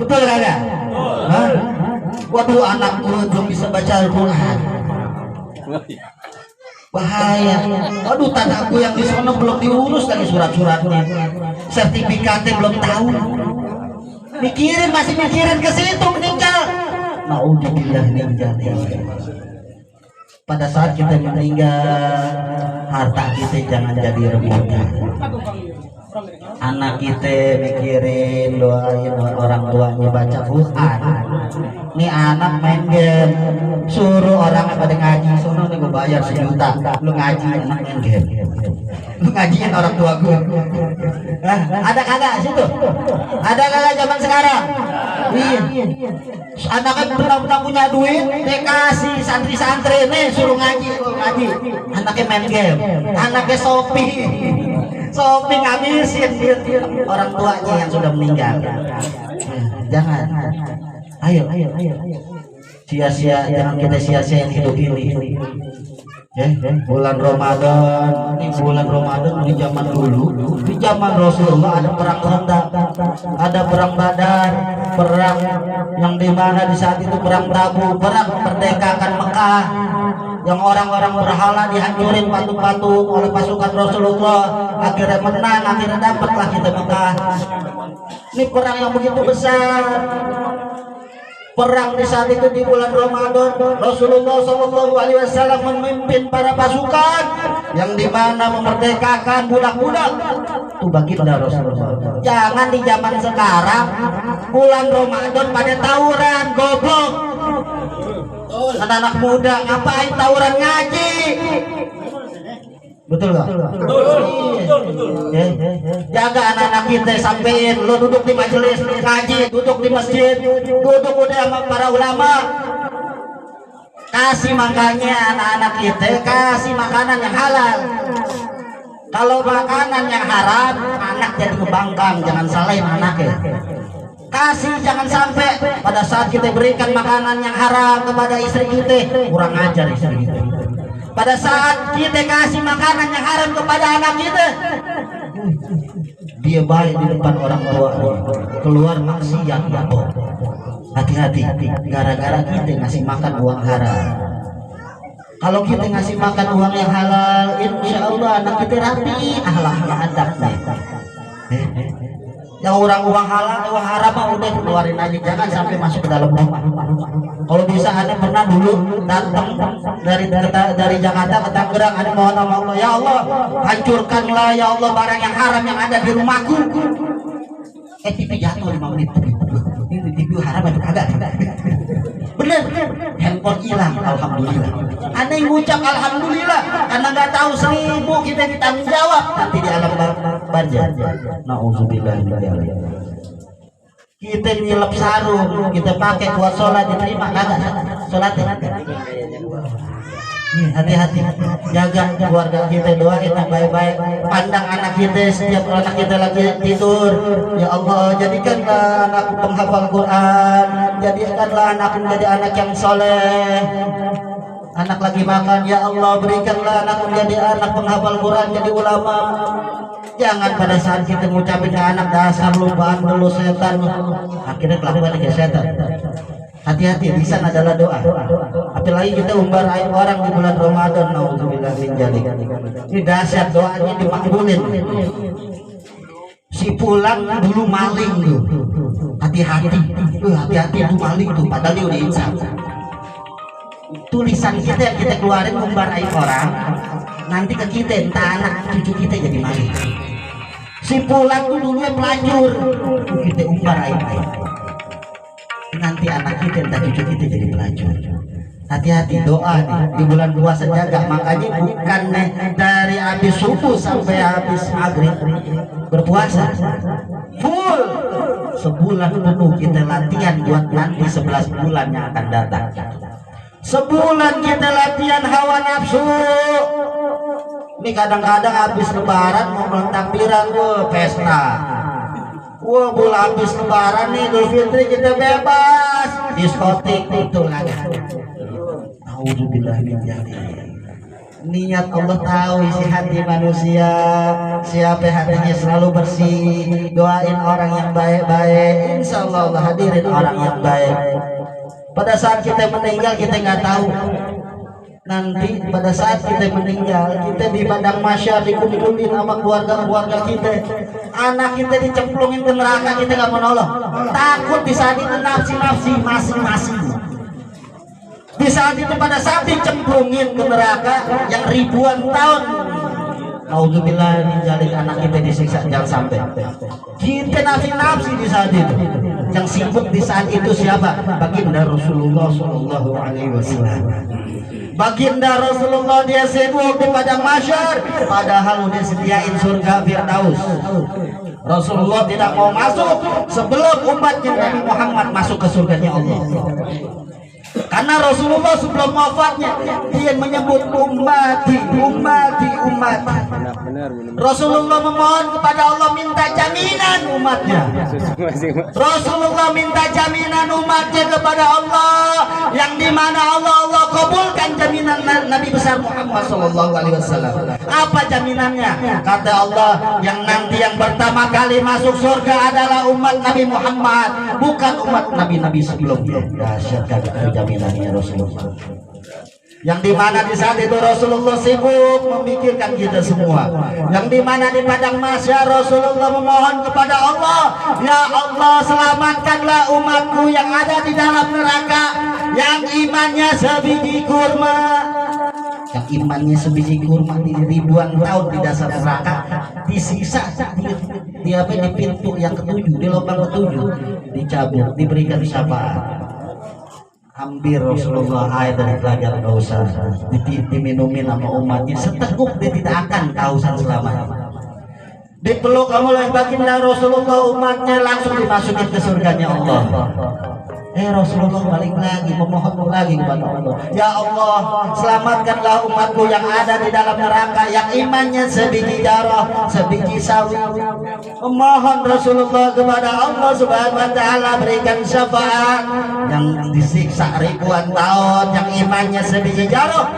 Betul kagak? Hah? Waduh, anak gua belum bisa baca Al-Quran. Bahaya. Aduh, tanahku yang di sana belum diurus lagi surat-suratnya, sertifikatnya belum tahu. Masih mikirin ke situ meninggal. Naudzubillah min dzalik. Pada saat kita meninggal, harta kita jangan jadi rebutan. Anak kita mikirin, doain orang tuanya baca Quran. Nih anak main game, suruh orang pada ngaji, sono nih gue bayar 1 juta, lu ngaji anak main game, lu ngajiin orang tua gue. Ada kagak situ? Ada kagak zaman sekarang? Iya. Anaknya pernah punya duit, dikasih santri-santri nih suruh ngaji, anaknya main game, anaknya shopping ngabisin orang tuanya yang sudah meninggal. Jangan. Ayo. Jangan kita sia-siain hidup ini. Bulan Ramadan, ini bulan Ramadan di zaman dulu, di zaman Rasulullah ada perang Khandaq, ada perang Badar, perang yang dimana di saat itu perang Tabuk, perang memerdekakan Mekah, yang orang-orang berhala dihancurin patung-patung oleh pasukan Rasulullah, akhirnya menang, akhirnya dapatlah kita Mekah. Ini perang yang begitu besar. Perang di saat itu di bulan Ramadan, Rasulullah SAW memimpin para pasukan yang dimana memerdekakan budak-budak. Itu baginda Rasulullah. Jangan di zaman sekarang bulan Ramadan pada tawuran, goblok. Anak-anak muda ngapain tawuran ngaji? Betul gak? Betul. Jaga anak-anak kita, sampein lo duduk di majelis ngaji, duduk di masjid, duduk udah sama para ulama. Kasih makannya anak-anak kita, kasih makanan yang halal. Kalau makanan yang haram, anak jadi kebangkang, jangan salahin anaknya. Kasih, jangan sampai pada saat kita berikan makanan yang haram kepada istri kita, kurang ajar istri kita. Pada saat kita kasih makanan yang haram kepada anak kita, dia baik di depan orang tua, keluar maksiat ya. Hati-hati, gara-gara kita ngasih makan uang haram. Kalau kita ngasih makan uang yang halal, insya Allah anak kita rapi, ahlaknya adabnya. Yang uang halal, uang haram udah keluarin aja, jangan sampai masuk ke dalam rumah. Kalau bisa, Anda pernah dulu datang dari Jakarta ke Tangerang, Anda mohon sama Allah, ya Allah hancurkanlah ya Allah barang yang haram yang ada di rumahku. TV jatuh 5 menit, ini TV haram atau kagak? Bener, handphone hilang, alhamdulillah. Anda yang ngucap alhamdulillah karena nggak tahu 1000 kita ditanggung jawab nanti di alam barzah. Nauzubillah min dzalik. Kita nyelap sarung, kita pakai buat sholat, diterima kagak sholatnya? Hati-hati, jaga keluarga kita, doain yang baik-baik, pandang anak kita setiap anak kita lagi tidur. Ya Allah, jadikanlah anakku penghafal Quran, jadikanlah anakku menjadi anak yang soleh. Anak lagi makan, ya Allah berikanlah anakku menjadi anak penghafal Quran, jadi ulama. Jangan pada saat kita ngucapin ke anak dasar lupaan dulu setan, akhirnya kelakuan kayak setan. Hati-hati, lisan adalah doa. Apalagi kita umbar aib orang di bulan Ramadan, naudzubillah min dzalik. Ini dahsyat, doanya dimakbulin. Si pulang dulu maling tuh, hati-hati, hati-hati itu maling tuh, padahal dia udah insaf. Tulisan kita yang kita keluarin umbar aib orang, nanti ke kita, entah anak cucu kita jadi maling. Si pulang tuh dulunya pelacur, kita umbar aib-aib. Nanti anak kita, entah cucu kita jadi pelacur. Hati-hati, doa nih di bulan puasa jaga. Makanya bukan nih dari habis subuh sampai habis maghrib berpuasa full sebulan penuh kita latihan buat nanti 11 bulan yang akan datang. Sebulan kita latihan hawa nafsu. Ini kadang-kadang habis lebaran mau takbiran pesta. Wah, bulan habis lebaran nih Idul Fitri kita bebas diskotik itu lagi. Nauzubillah min dzalik. Niat Allah tahu isi hati manusia. Siapa hatinya selalu bersih, doain orang yang baik-baik, insya Allah Allah hadirin orang yang baik. Pada saat kita meninggal kita nggak tahu. Nanti pada saat kita meninggal, kita di padang mahsyar dikumpulin sama keluarga-keluarga kita. Anak kita dicemplungin ke neraka, kita nggak menolong. Takut di saat itu nafsi-nafsi masing-masing. Di saat itu pada saat dicemplungin ke neraka yang ribuan tahun, auzubillah menjalin anak kita disiksa, jangan sampai. Kita nafsi-nafsi di saat itu. Yang sibuk di saat itu siapa? Baginda Rasulullah Shallallahu Alaihi Wasallam. Baginda Rasulullah dia sibuk di padang mahsyar, padahal udah sediain surga Firdaus. Rasulullah tidak mau masuk sebelum umatnya Nabi Muhammad masuk ke surganya Allah. Karena Rasulullah sebelum wafatnya dia menyebut ummati, ummati, ummati. Rasulullah memohon kepada Allah minta jaminan umatnya. Rasulullah minta jaminan umatnya kepada Allah, yang dimana Allah kabulkan jaminan Nabi besar Muhammad Sallallahu Alaihi Wasallam. Apa jaminannya? Kata Allah, yang nanti yang pertama kali masuk surga adalah umat Nabi Muhammad, bukan umat Nabi-Nabi sebelumnya. Dahsyat kagak jaminannya Rasulullah. Yang dimana di saat itu Rasulullah sibuk memikirkan kita semua. Yang dimana di padang mahsyar Rasulullah memohon kepada Allah, ya Allah selamatkanlah umatku yang ada di dalam neraka, yang imannya sebiji kurma. Yang imannya sebiji kurma di ribuan tahun di dasar neraka, disiksa di pintu yang ketujuh, di lubang ketujuh, dicabut, diberikan syafaat. Hampir Rasulullah air dari pelajar gak usah diminumin sama umatnya, seteguk dia tidak akan kehausan selamanya. Dipeluk oleh baginda Rasulullah, umatnya langsung dimasukin ke surganya Allah. Rasulullah balik lagi memohon lagi kepada Allah, ya Allah selamatkanlah umatku yang ada di dalam neraka, yang imannya sebiji darah, sebiji sawi. Memohon Rasulullah kepada Allah Subhanahu wa taala berikan syafaat. Yang disiksa ribuan tahun, yang imannya sebiji darah,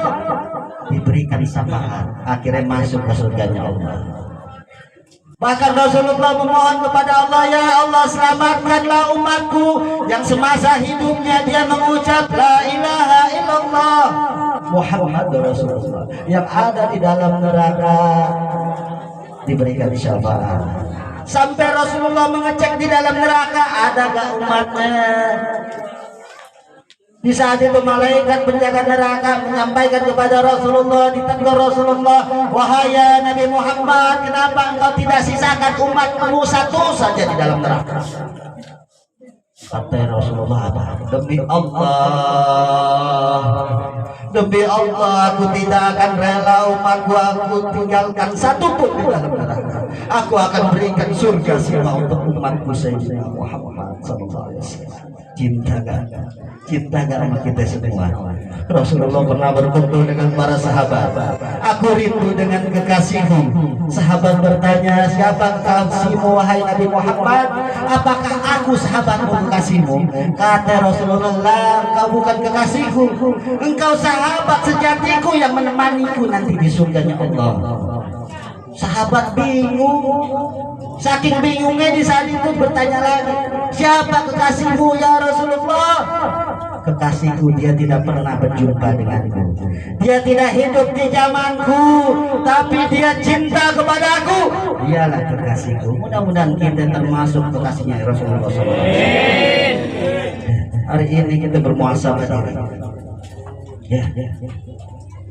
diberikan syafaat, akhirnya masuk ke surganya Allah. Bahkan Rasulullah memohon kepada Allah, ya Allah selamatkanlah umatku yang semasa hidupnya dia mengucap la ilaha illallah Muhammad Rasulullah, yang ada di dalam neraka diberikan syafaat. Sampai Rasulullah mengecek di dalam neraka ada gak umatnya. Di saat itu malaikat penjaga neraka menyampaikan kepada Rasulullah, ditegur Rasulullah, wahai Nabi Muhammad, kenapa engkau tidak sisakan umatmu satu saja di dalam neraka? Kata Rasulullah, demi Allah aku tidak akan rela umatku aku tinggalkan satu pun di dalam neraka. Aku akan berikan surga semua untuk umatku Sayyidina Muhammad sallallahu alaihi wasallam. Cinta gak sama kita semua. Rasulullah pernah berkumpul dengan para sahabat. Aku rindu dengan kekasihmu. Sahabat bertanya, siapa kekasihmu wahai Nabi Muhammad? Apakah aku sahabatmu kekasihmu? Kata Rasulullah, engkau bukan kekasihku, engkau sahabat sejatiku yang menemaniku nanti di surganya Allah. Sahabat bingung, saking bingungnya di saat itu bertanya lagi, siapa kekasihmu ya Rasulullah? Kekasihku dia tidak pernah berjumpa denganku, dia tidak hidup di zamanku, tapi dia cinta kepadaku, dialah kekasihku. Mudah-mudahan kita termasuk kekasihnya Rasulullah SAW. Hari ini kita bermuhasabah ya,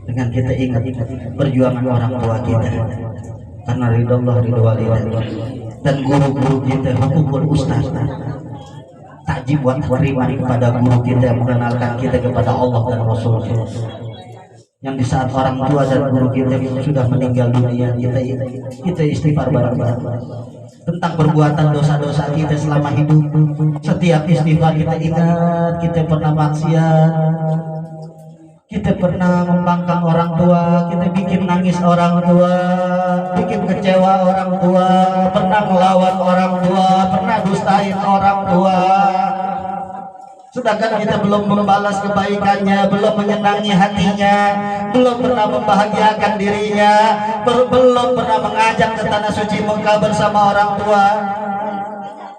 dengan kita ingat perjuangan orang tua kita, karena ridho Allah, ridho walidain, dan guru-guru kita, maupun ustaz, takjib buat beriman kepada guru kita yang mengenalkan kita kepada Allah dan Rasulnya. Yang di saat orang tua dan guru kita sudah meninggal dunia, kita istighfar bareng-bareng tentang perbuatan dosa-dosa kita selama hidup. Setiap istighfar kita ingat kita pernah maksiat, kita pernah membangkang orang tua, kita bikin nangis orang tua, bikin kecewa orang tua, pernah melawan orang tua, pernah dustain orang tua. sedangkan kita belum membalas kebaikannya, belum menyenangi hatinya, belum pernah membahagiakan dirinya, belum pernah mengajak ke tanah suci Mekah bersama orang tua.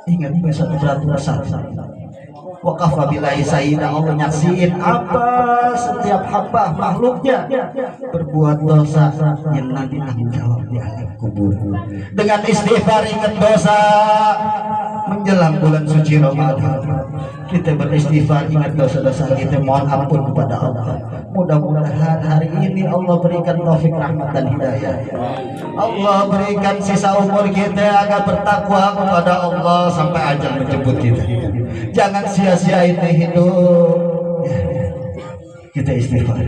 Ingat satu peraturan waqafa billahi sayyida, Allah nyaksiin apa setiap hamba makhluknya berbuat dosa yang nanti tanggung jawab di alam kubur. Dengan istighfar ingat dosa menjelang bulan suci Ramadan, kita beristighfar ingat dosa-dosa kita, mohon ampun kepada Allah. Mudah-mudahan hari ini Allah berikan taufik, rahmat dan hidayah. Allah berikan sisa umur kita agar bertakwa kepada Allah sampai ajal menjemput kita. Jangan sia-siain hidup. Kita istighfar.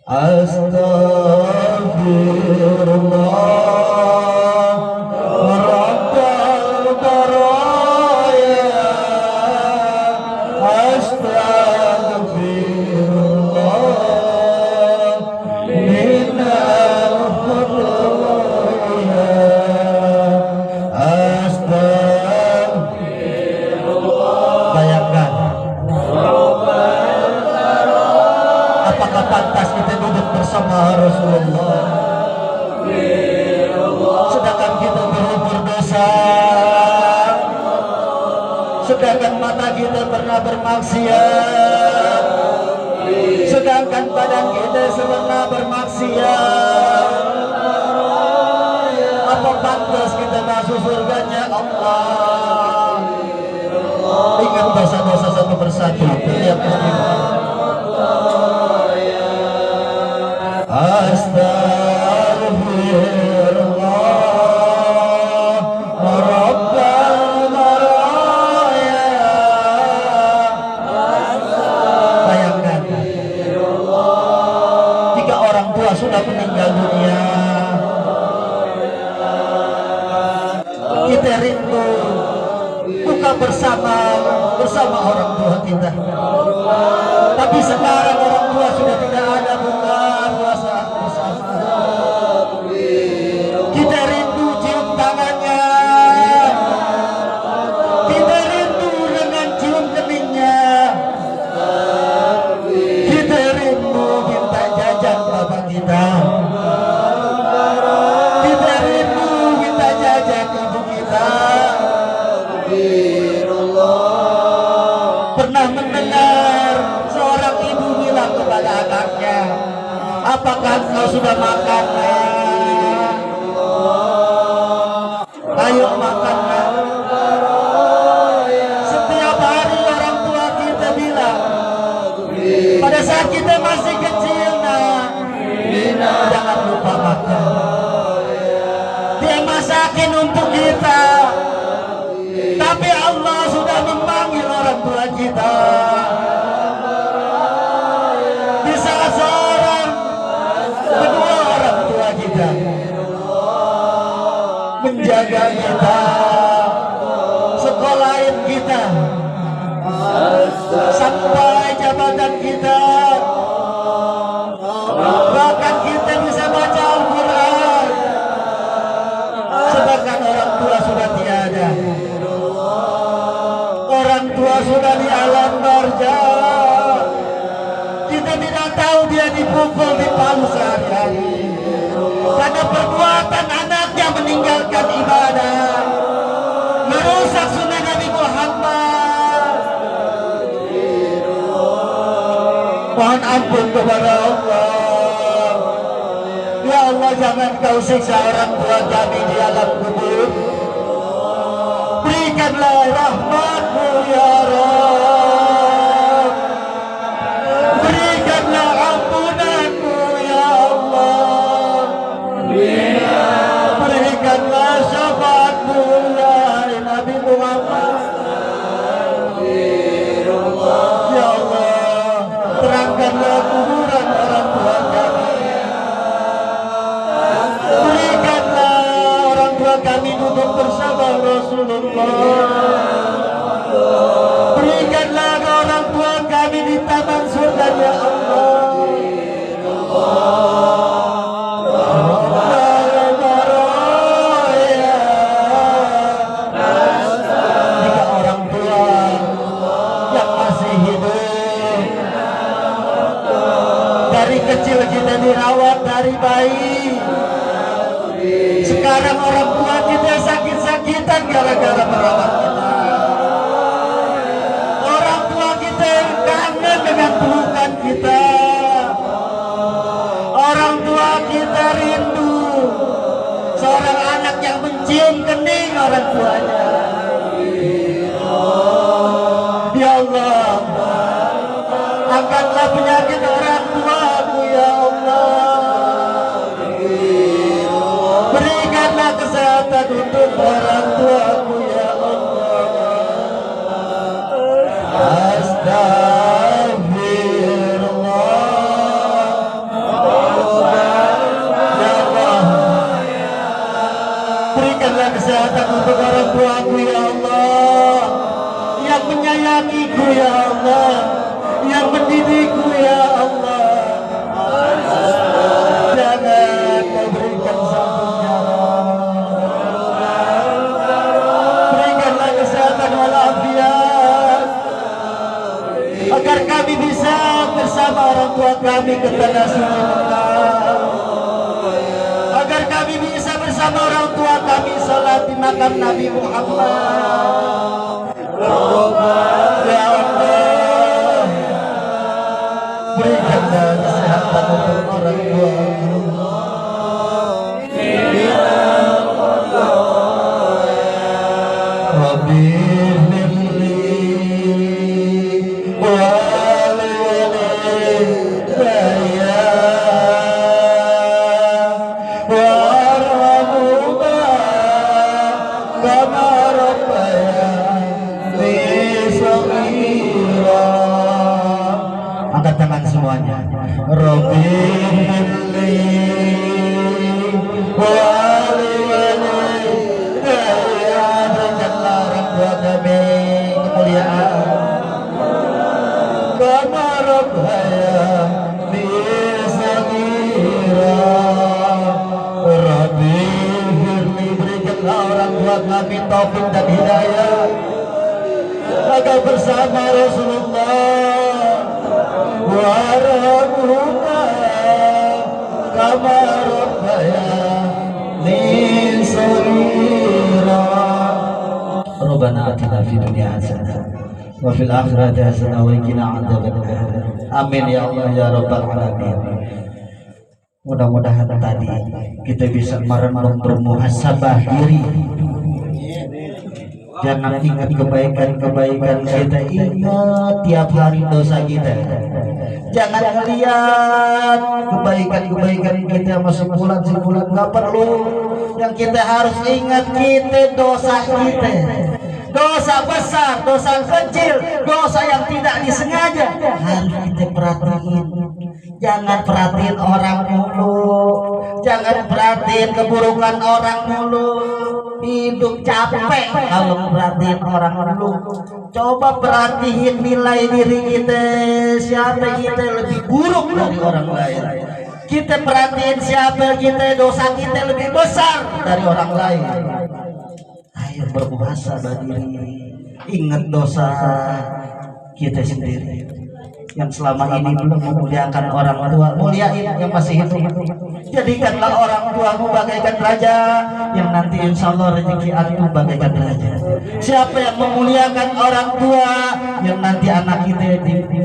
Astagfirullah. Pantas kita duduk bersama Rasulullah, sedangkan kita berdosa, sedangkan mata kita pernah bermaksiat, sedangkan badan kita pernah bermaksiat. Apa pantas kita masuk surganya Allah? Ingat dosa-dosa satu persatu, tiap istighfar. Astagfirullah Rabbal baraya. Bayangkan jika orang tua sudah meninggal dunia, kita rindu buka bersama orang tua kita. Tapi sekarang orang tua sudah tidak ada buka puasa bersama. Kita rindu cium tangannya, kita rindu dengan cium keningnya, kita rindu minta jajan bapak kita, kita rindu minta jajan ibu kita. Pernah mendengar seorang ibu bilang kepada anaknya, apakah kau sudah makan? Ayo makan. Setiap hari orang tua kita bilang, pada saat kita masih kecil, jangan lupa makan. Dia masakin untuk kita, tapi Allah sudah memanggil orang tua kita. Di salah seorang, kedua orang tua kita menjaga kita, sekolahin kita, sampai jabatan kita, bahkan kita bisa baca Al-Quran. Sedangkan orang tua sudah tiada, orang tua sudah di alam barzakh. Kita tidak tahu dia dipukul, dipalu sehari-hari karena perbuatan anaknya meninggalkan ibadah, merusak sunnah Nabi Muhammad. Mohon ampun kepada Allah. Ya Allah, jangan kau siksa orang tua kami di alam kubur. Berikanlah rahmat-Mu ya Rabb, berikanlah ampunan-Mu ya Allah, berikanlah syafaat-Mu ya Nabi Muhammad. Ya Allah, terangkanlah kuburan orang tua kami, berikanlah orang tua kami duduk bersama Rasulullah. gara-gara merawat kita. Orang tua kita kangen dengan pelukan kita. Orang tua kita rindu seorang anak yang mencium kening orang tuanya. Ya Allah, angkatlah penyakit orang tuaku ya Allah. Berikanlah kesehatan untuk orang tuaku ya Allah. Berikanlah kesehatan untuk orang tuaku ya Allah, yang menyayangiku ya Allah, yang mendidikku ya Allah. Jangan kau berikan satu nyawa. Berikanlah kesehatan walafiat agar kami bisa bersama orang tua kami ke tanah suci Mekah, agar kami bisa bersama orang tua kami salat di makam Nabi Muhammad. Ya Allah, berikanlah kesehatan untuk orang tua. Rabbi firli walidayya warhamhuma kama rabbayani shaghira. Angkat tangan semuanya. Rabbi firli walidayya, berikanlah orang tua kami kemuliaan kama rabbayani shaghira. Rabbi firli, berikanlah orang tua kami taufik dan hidayah agar bersama Rasulullah. Warahmatullahi kama rabbayani shaghira. Rabbana atina fid dunya hasanah wa fil akhirati hasanah wa qina adzabannar. Amin ya Allah ya rabbal alamin. Mudah-mudahan tadi kita bisa merenung bermuhasabah diri. Jangan ingat kebaikan-kebaikan kita, ingat tiap hari dosa kita. Jangan lihat kebaikan-kebaikan kita masih bulan-sebulan, nggak perlu. Yang kita harus ingat kita dosa kita. Dosa besar, dosa kecil, dosa yang tidak disengaja harus kita perhatiin. Jangan perhatiin orang mulu, jangan perhatiin keburukan orang mulu. Hidup capek kalau perhatiin orang mulu. Coba perhatiin nilai diri kita, siapa kita lebih buruk dari orang lain. Kita perhatiin siapa kita, dosa kita lebih besar dari orang lain. Ayo bermuhasabah diri, ingat dosa kita sendiri yang selama ini belum memuliakan orang tua. Muliain yang masih hidup. Jadikanlah orang tuamu bagaikan raja, yang nanti insya Allah rezeki antum bagaikan raja. Siapa yang memuliakan orang tua, yang nanti anak kita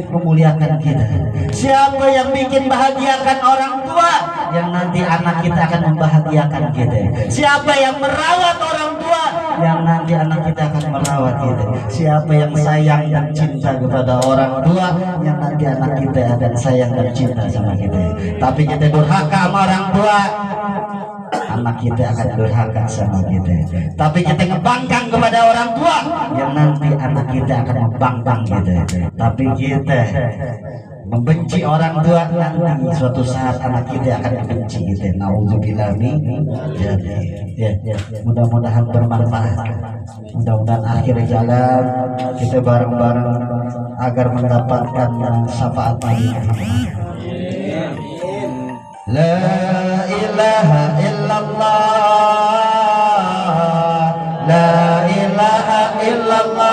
memuliakan kita. Siapa yang bikin bahagiakan orang tua, yang nanti anak kita akan membahagiakan kita. Siapa yang merawat orang tua, yang nanti anak kita akan merawat kita. Siapa yang sayang dan cinta kepada orang tua, yang nanti anak kita akan sayang dan cinta sama kita. Tapi kita durhaka sama orang tua, anak kita akan durhaka sama kita. Tapi kita ngebangkang kepada orang tua, yang nanti anak kita akan membangkang kita. Tapi kita membenci orang tua, nanti suatu saat anak kita akan membenci kita. Nauzubillah min dzalik. Mudah-mudahan bermanfaat. Mudah-mudahan akhir jalan kita bareng-bareng agar mendapatkan syafaat Nabi Muhammad. La ilaha illallah, la ilaha illallah.